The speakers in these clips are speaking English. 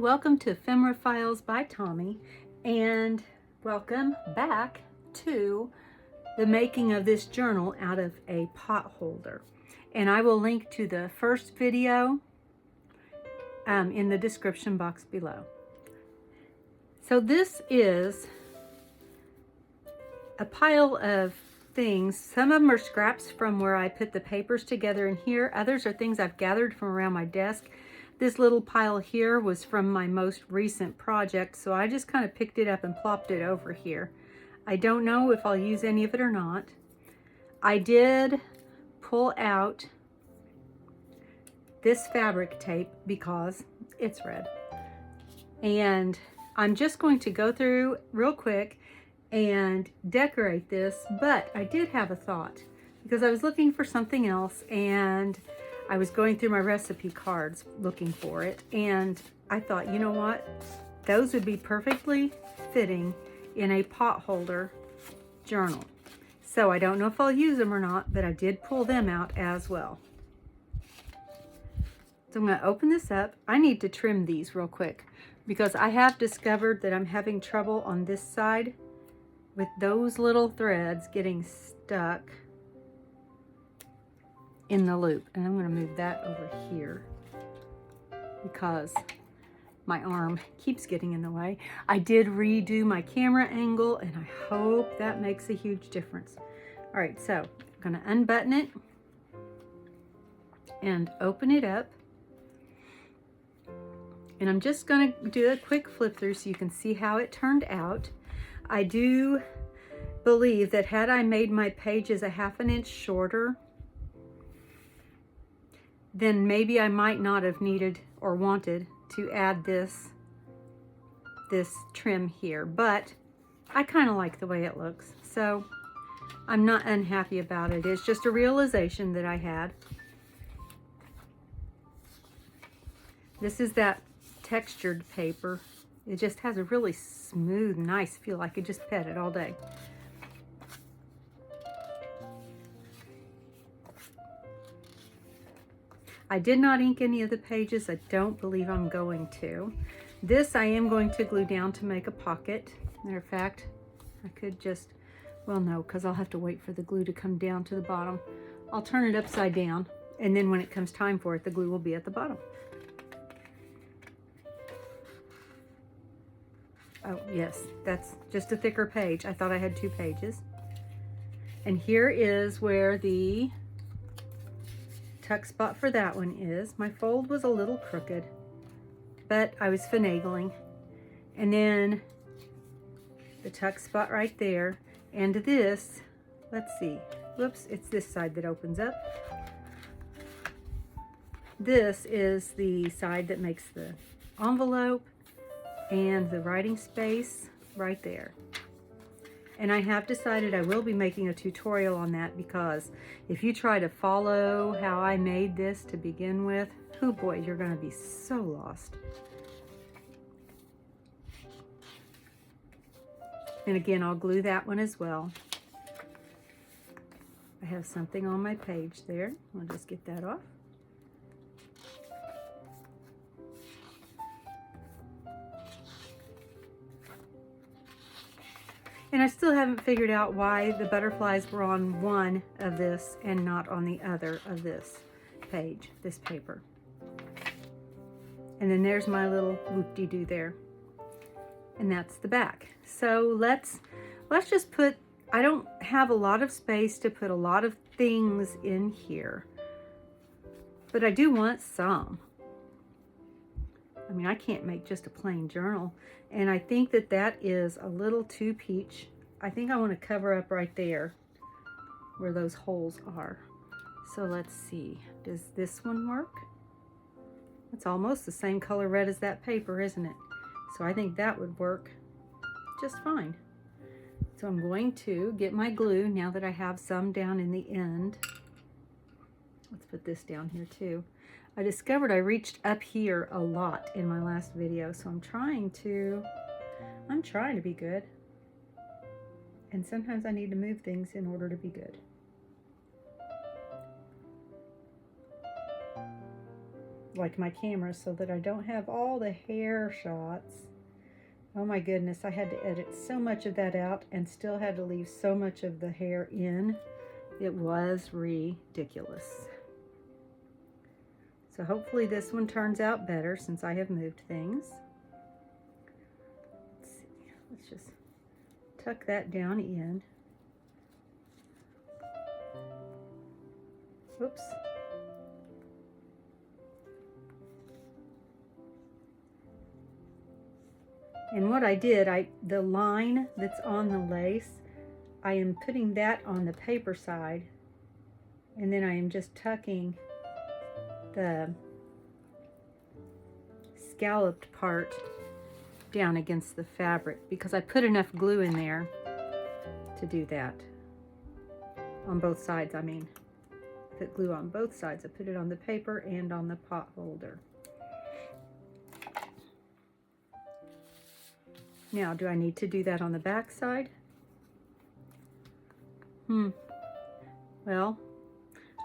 welcome to Ephemera Files by Tommy, and welcome back to the making of this journal out of a pot holder. And I will link to the first video in the description box below. So this is a pile of things. Some of them are scraps from where I put the papers together in here. Others are things I've gathered from around my desk. This little pile here was from my most recent project, so I just kind of picked it up and plopped it over here. I don't know if I'll use any of it or not. I did pull out this fabric tape because it's red. And I'm just going to go through real quick and decorate this, but I did have a thought because I was looking for something else and I was going through my recipe cards looking for it, and I thought, you know what? Those would be perfectly fitting in a pot holder journal. So I don't know if I'll use them or not, but I did pull them out as well. So I'm going to open this up. I need to trim these real quick because I have discovered that I'm having trouble on this side with those little threads getting stuck in the loop. And I'm going to move that over here because my arm keeps getting in the way. I did redo my camera angle and I hope that makes a huge difference. All right, so I'm going to unbutton it and open it up. And I'm just going to do a quick flip through so you can see how it turned out. I do believe that had I made my pages a ½ inch shorter, then maybe I might not have needed or wanted to add this trim here, but I kind of like the way it looks, so I'm not unhappy about it. It's just a realization that I had. This is that textured paper. It just has a really smooth, nice feel. I could just pet it all day. I did not ink any of the pages. I don't believe I'm going to. This I am going to glue down to make a pocket. Matter of fact, I could just, well no, because I'll have to wait for the glue to come down to the bottom. I'll turn it upside down, and then when it comes time for it, the glue will be at the bottom. Oh yes, that's just a thicker page. I thought I had 2 pages. And here is where the tuck spot for that one is. My fold was a little crooked, but I was finagling. And then the tuck spot right there. And this, let's see, whoops, it's this side that opens up. This is the side that makes the envelope and the writing space right there. And I have decided I will be making a tutorial on that because if you try to follow how I made this to begin with, oh boy, you're going to be so lost. And again, I'll glue that one as well. I have something on my page there. I'll just get that off. And I still haven't figured out why the butterflies were on one of this and not on the other of this page, this paper. And then there's my little whoop-de-doo there. And that's the back. So let's just put, I don't have a lot of space to put a lot of things in here, but I do want some. I mean, I can't make just a plain journal. And I think that that is a little too peach. I think I want to cover up right there where those holes are. So let's see, does this one work? It's almost the same color red as that paper, isn't it? So I think that would work just fine. So I'm going to get my glue now that I have some down in the end. Let's put this down here too. I discovered I reached up here a lot in my last video, so I'm trying to be good. And sometimes I need to move things in order to be good. like my camera, so that I don't have all the hair shots. Oh my goodness, I had to edit so much of that out and still had to leave so much of the hair in. It was ridiculous. So hopefully this one turns out better since I have moved things. Let's see, let's just tuck that down in. Oops. And what I did, the line that's on the lace, I am putting that on the paper side, and then I am just tucking the scalloped part down against the fabric because I put enough glue in there to do that. On both sides, I mean. Put glue on both sides. I put it on the paper and on the pot holder. Now, do I need to do that on the back side? Well,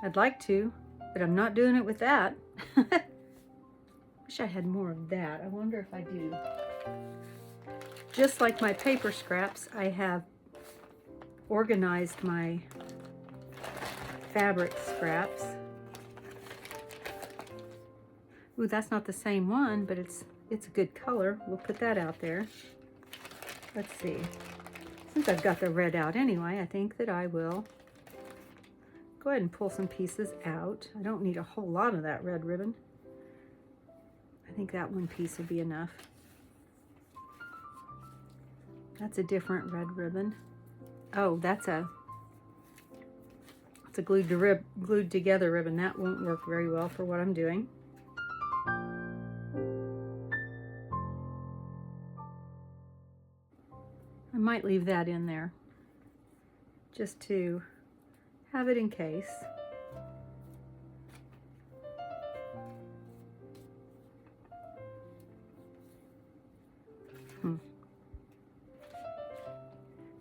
I'd like to, but I'm not doing it with that. Wish I had more of that. I wonder if I do. Just like my paper scraps, I have organized my fabric scraps. Ooh, that's not the same one, but it's a good color. We'll put that out there. Let's see. Since I've got the red out anyway, I think that I will go ahead and pull some pieces out. I don't need a whole lot of that red ribbon. I think that one piece will be enough. That's a different red ribbon. Oh, that's a glued together ribbon. That won't work very well for what I'm doing. I might leave that in there just to have it in case.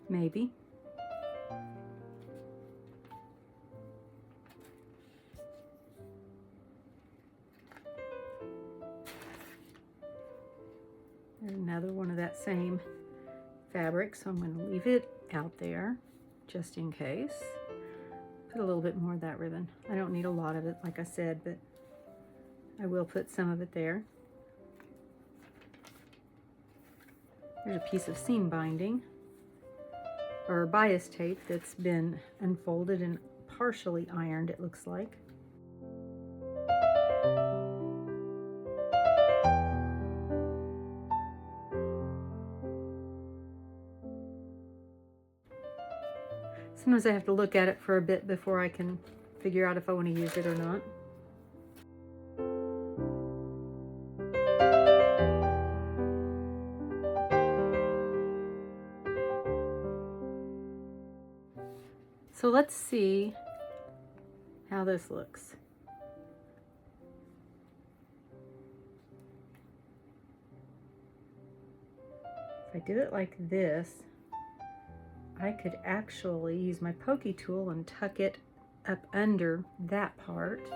Maybe. There's another one of that same fabric, so I'm going to leave it out there just in case. Put a little bit more of that ribbon. I don't need a lot of it, like I said, but I will put some of it there. There's a piece of seam binding or bias tape that's been unfolded and partially ironed, it looks like. Sometimes I have to look at it for a bit before I can figure out if I want to use it or not. So let's see how this looks. If I do it like this, I could actually use my pokey tool and tuck it up under that part.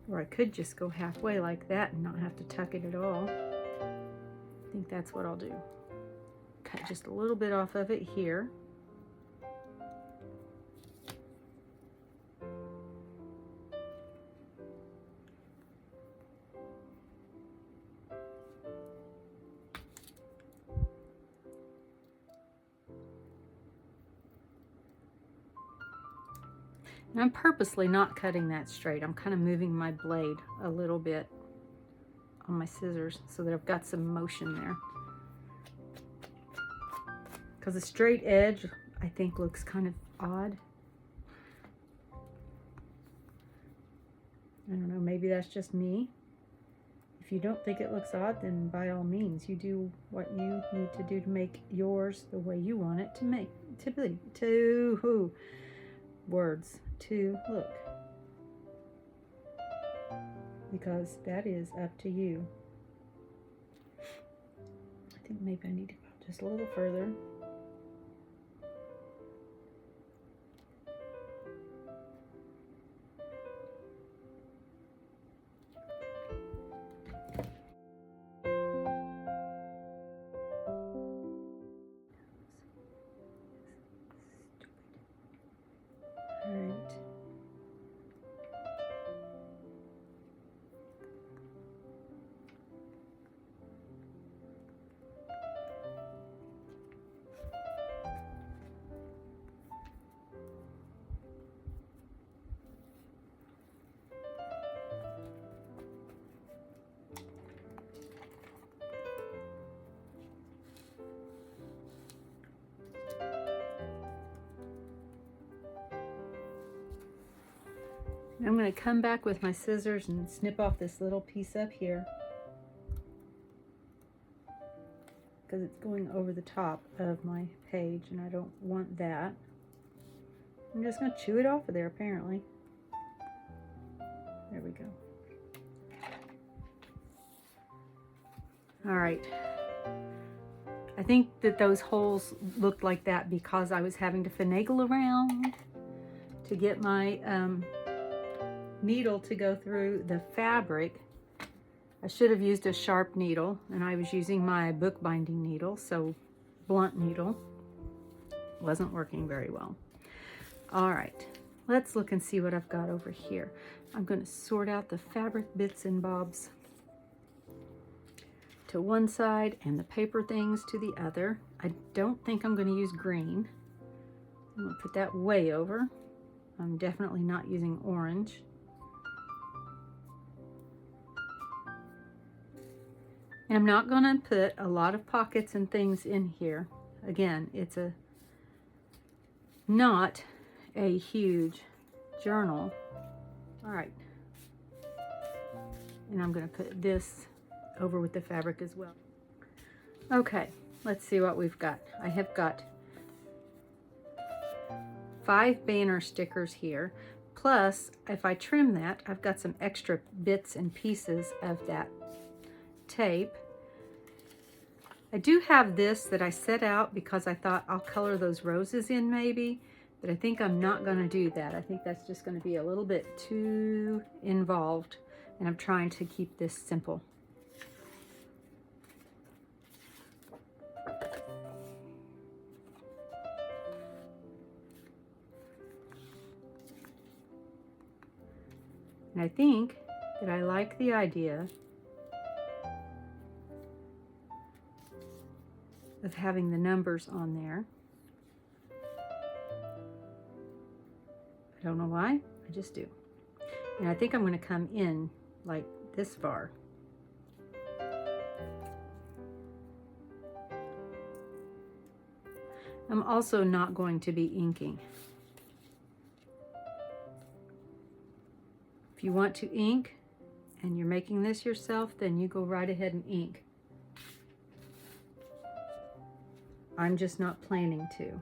Or I could just go halfway like that and not have to tuck it at all. I think that's what I'll do. Cut just a little bit off of it here. And I'm purposely not cutting that straight. I'm kind of moving my blade a little bit on my scissors so that I've got some motion there. Because a straight edge, I think, looks kind of odd. I don't know, maybe that's just me. If you don't think it looks odd, then by all means, you do what you need to do to make yours the way you want it to make, to be, to look. Because that is up to you. I think maybe I need to go just a little further. And I'm going to come back with my scissors and snip off this little piece up here, because it's going over the top of my page and I don't want that. I'm just going to chew it off of there apparently. There we go. All right. I think that those holes looked like that because I was having to finagle around to get my needle to go through the fabric. I should have used a sharp needle, and I was using my bookbinding needle, so blunt needle. Wasn't working very well. All right, let's look and see what I've got over here. I'm going to sort out the fabric bits and bobs to one side and the paper things to the other. I don't think I'm going to use green. I'm going to put that way over. I'm definitely not using orange. And I'm not going to put a lot of pockets and things in here. Again, it's not a huge journal. All right. And I'm going to put this over with the fabric as well. Okay, let's see what we've got. I have got 5 banner stickers here. Plus, if I trim that, I've got some extra bits and pieces of that tape. I do have this that I set out because I thought I'll color those roses in maybe, but I think I'm not going to do that. I think that's just going to be a little bit too involved, and I'm trying to keep this simple. And I think that I like the idea of having the numbers on there. I don't know why, I just do. And I think I'm going to come in like this far. I'm also not going to be inking. If you want to ink and you're making this yourself, then you go right ahead and ink. I'm just not planning to.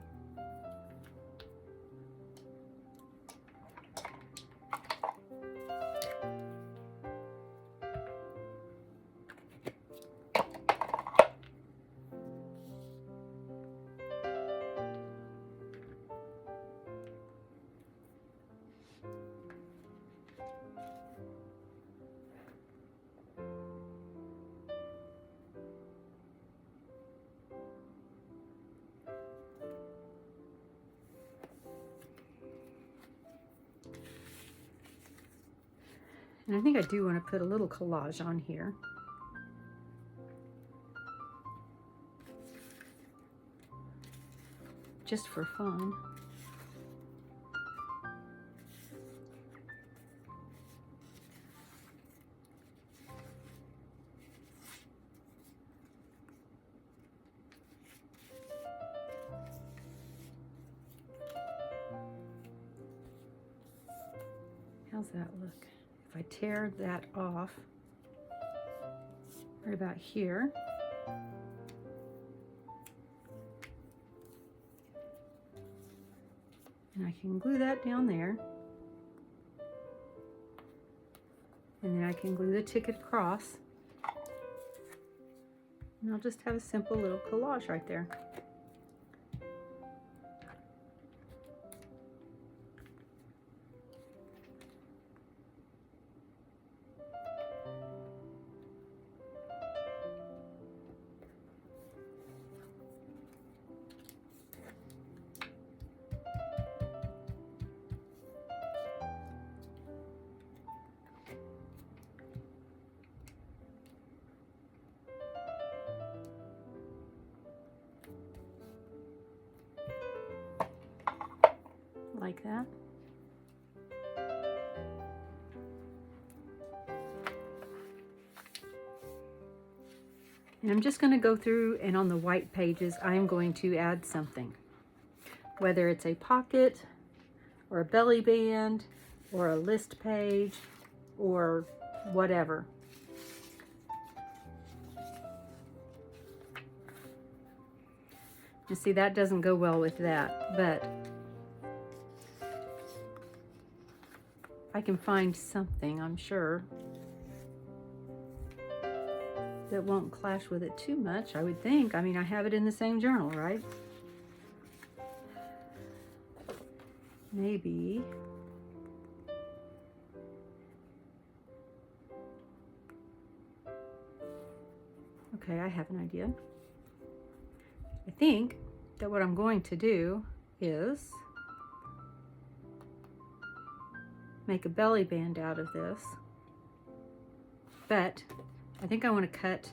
And I think I do want to put a little collage on here. Just for fun. How's that look? If I tear that off right about here, and I can glue that down there, and then I can glue the ticket across, and I'll just have a simple little collage right there. Like that. And I'm just going to go through, and on the white pages I'm going to add something, whether it's a pocket or a belly band or a list page or whatever. You see, that doesn't go well with that, but I can find something, I'm sure, that won't clash with it too much, I would think. I mean, I have it in the same journal, right? Maybe. Okay, I have an idea. I think that what I'm going to do is make a belly band out of this, but I think I want to cut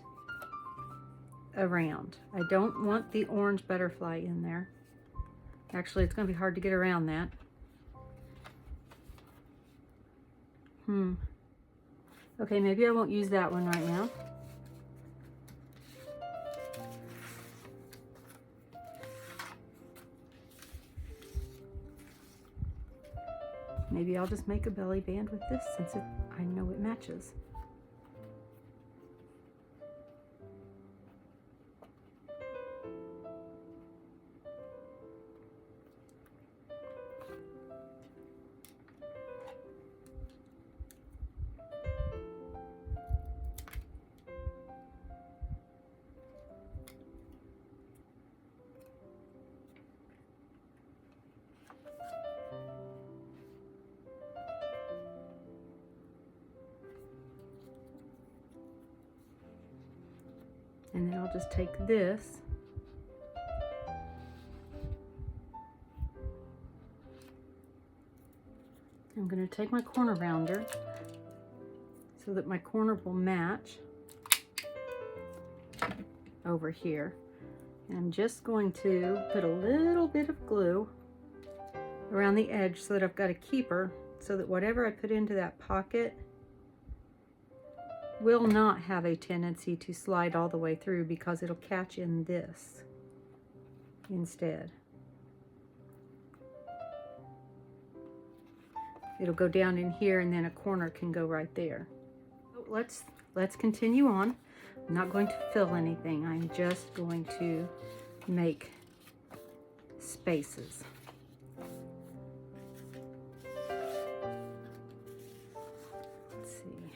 around. I don't want the orange butterfly in there. Actually, it's going to be hard to get around that. Okay, maybe I won't use that one right now. Maybe I'll just make a belly band with this since I know it matches. And then I'll just take this I'm going to take my corner rounder so that my corner will match over here. And I'm just going to put a little bit of glue around the edge so that I've got a keeper, so that whatever I put into that pocket will not have a tendency to slide all the way through, because it'll catch in this instead. It'll go down in here, and then a corner can go right there. So let's continue on. I'm not going to fill anything. I'm just going to make spaces. Let's see.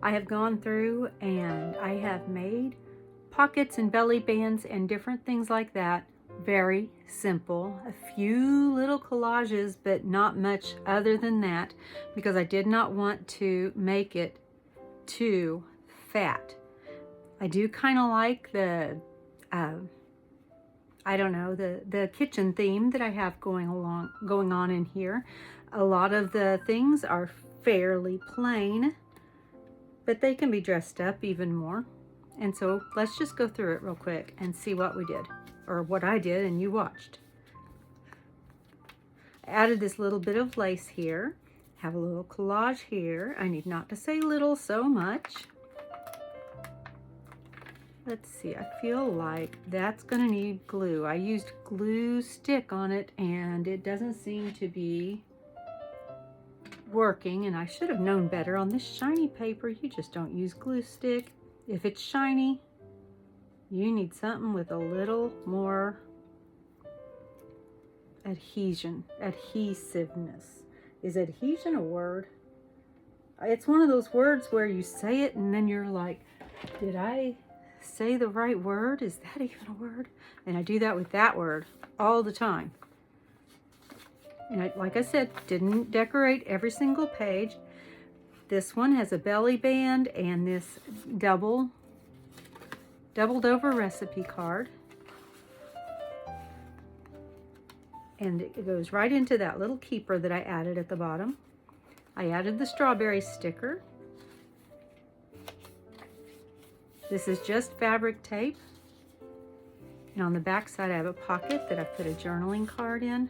I have gone through and I have made pockets and belly bands and different things like that. Very simple. A few little collages, but not much other than that, because I did not want to make it too fat. I do kind of like the, I don't know, the kitchen theme that I have going on in here. A lot of the things are fairly plain, but they can be dressed up even more. And so let's just go through it real quick and see what we did, or what I did and you watched. I added this little bit of lace here, have a little collage here. I need not to say little so much. Let's see, I feel like that's gonna need glue. I used glue stick on it and it doesn't seem to be working, and I should have known better. On this shiny paper, you just don't use glue stick. If it's shiny, you need something with a little more adhesiveness. Is adhesion a word? It's one of those words where you say it and then you're like, did I say the right word? Is that even a word? And I do that with that word all the time. And like I said, didn't decorate every single page. This one has a belly band and this doubled over recipe card. And it goes right into that little keeper that I added at the bottom. I added the strawberry sticker. This is just fabric tape. And on the back side, I have a pocket that I put a journaling card in.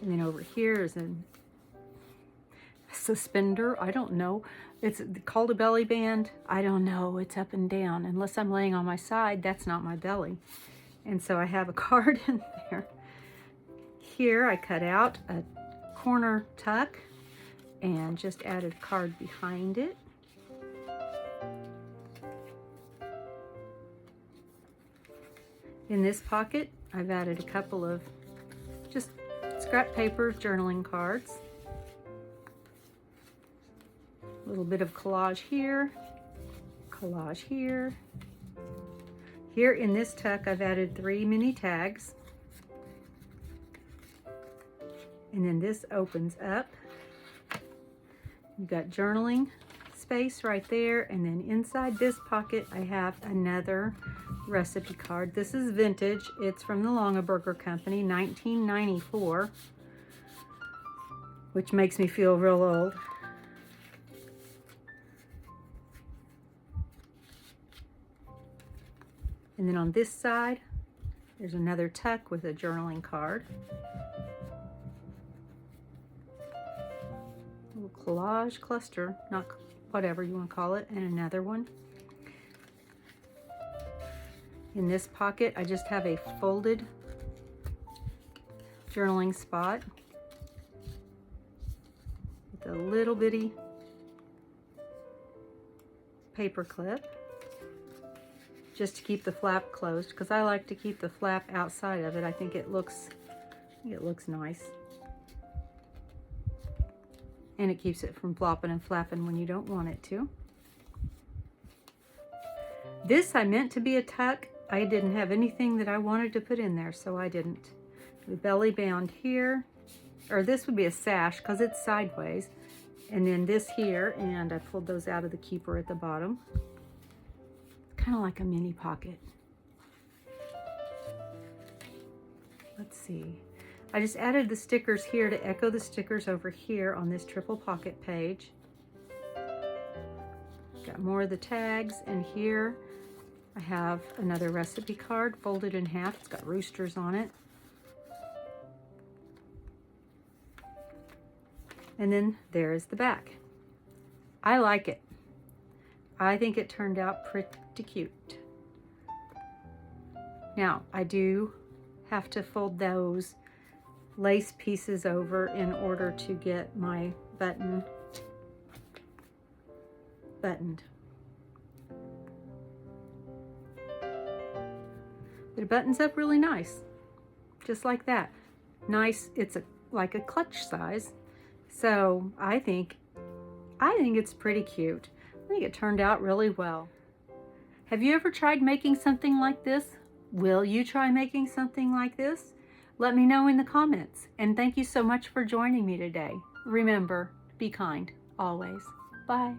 And then over here is a suspender. I don't know. It's called a belly band. I don't know. It's up and down. Unless I'm laying on my side, that's not my belly. And so I have a card in there. Here I cut out a corner tuck and just added a card behind it. In this pocket, I've added a couple of just scrap paper journaling cards. A little bit of collage here, collage here. Here in this tuck, I've added 3 mini tags. And then this opens up. You've got journaling space right there. And then inside this pocket, I have another recipe card. This is vintage. It's from the Longaberger Company, 1994, which makes me feel real old. And then on this side, there's another tuck with a journaling card. A little collage cluster, not whatever you want to call it, and another one. In this pocket, I just have a folded journaling spot with a little bitty paper clip, just to keep the flap closed, because I like to keep the flap outside of it. I think it looks nice. And it keeps it from flopping and flapping when you don't want it to. This I meant to be a tuck. I didn't have anything that I wanted to put in there, so I didn't. The belly band here, or this would be a sash because it's sideways. And then this here, and I pulled those out of the keeper at the bottom. Kind of like a mini pocket. Let's see. I just added the stickers here to echo the stickers over here on this triple pocket page. Got more of the tags, and here I have another recipe card folded in half. It's got roosters on it. And then there is the back. I like it. I think it turned out pretty cute. Now, I do have to fold those lace pieces over in order to get my button buttoned. But it buttons up really nice, just like that. Nice, it's like a clutch size. So I think I think it's pretty cute. I think it turned out really well. Have you ever tried making something like this? Will you try making something like this? Let me know in the comments. And thank you so much for joining me today. Remember, be kind, always. Bye.